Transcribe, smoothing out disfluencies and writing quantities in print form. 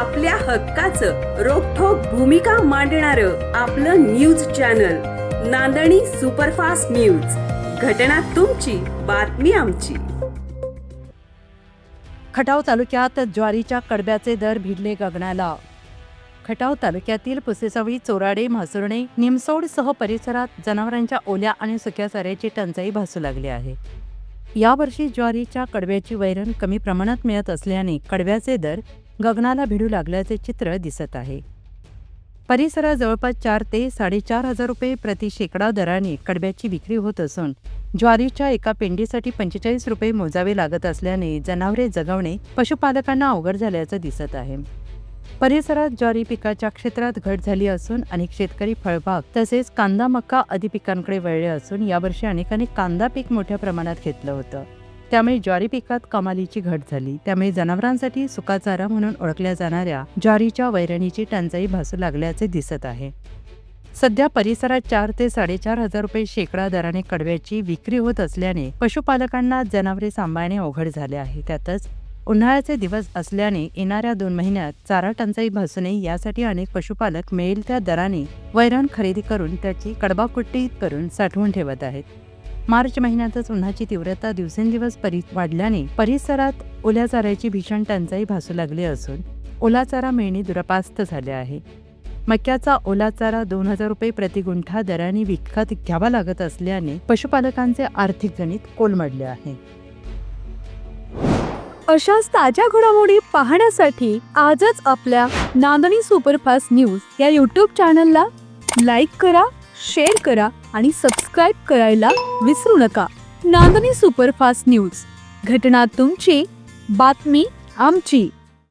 आपल्या हक्काचं रोखठोक भूमिका मांडणारं आपलं न्यूज चॅनल नांदणी सुपरफास्ट न्यूज. घटना तुमची, बातमी आमची. खटाव तालुक्यात ज्वारीच्या कडब्याचे दर भिडले गगनाला. खटाव तालुक्यातील पुसेसावळी, चोराडे, म्हासुर्णे, निमसोडसह परिसरात जनावरांच्या ओल्या आणि सुक्या चाऱ्याची टंचाई भासू लागली आहे. यावर्षी ज्वारीच्या कडब्याची वैरण कमी प्रमाणात मिळत असल्याने कडब्याचे दर गगनाला भिडू लागल्याचे चित्र दिसत आहे. परिसरात जवळपास 4 ते 4.5 हजार रुपये प्रति शेकडा दराने कडब्याची विक्री होत असून ज्वारीच्या एका पेंडीसाठी 45 रुपये मोजावे लागत असल्याने जनावरे जगवणे पशुपालकांना अवघड झाल्याचं दिसत आहे. परिसरात ज्वारी पिकाच्या क्षेत्रात घट झाली असून अनेक शेतकरी फळबाग तसेच कांदा, मका आदी पिकांकडे वळले असून यावर्षी अनेकांनी कांदा पीक मोठ्या प्रमाणात घेतलं होतं. त्यामुळे ज्वारी पिकात कमालीची घट झाली. त्यामुळे जनावरांसाठी सुका चारा म्हणून ओळखल्या जाणाऱ्या ज्वारीच्या वैरणीची टंचाई भासू लागल्याचे दिसत आहे. सध्या परिसरात 4 ते 4.5 हजार रुपये शेकडा दराने कडब्याची विक्री होत असल्याने पशुपालकांना जनावरे सांभाळणे अवघड झाले आहे. त्यातच उन्हाळ्याचे दिवस असल्याने येणाऱ्या 2 महिन्यात चारा टंचाई भासू नये यासाठी अनेक पशुपालक मिळेल त्या दराने वैरण खरेदी करून त्याची कडबाकुट्टी करून साठवून ठेवत आहेत. मार्च महिन्यातच उन्हाची तीव्रता दिवसेंदिवस वाढल्याने परिसरात ओल्या चाऱ्याची भीषण टंचाई भासू लागली असून ओला चारा मिळणे दुरापास्त झाले आहे. मक्याचा ओला चारा 2,000 रुपये प्रति गुंठा दराने विकत घ्यावा लागत असल्याने पशुपालकांचे आर्थिक गणित कोलमडले आहे. अशाच ताज्या घडामोडी पाहण्यासाठी आजच आपल्या नांदणी सुपरफास्ट न्यूज या यूट्यूब चॅनलला लाईक करा, शेअर करा आणि सबस्क्राईब करायला विसरू नका. नांदणी सुपरफास्ट न्यूज, घटना तुमची, बातमी आमची.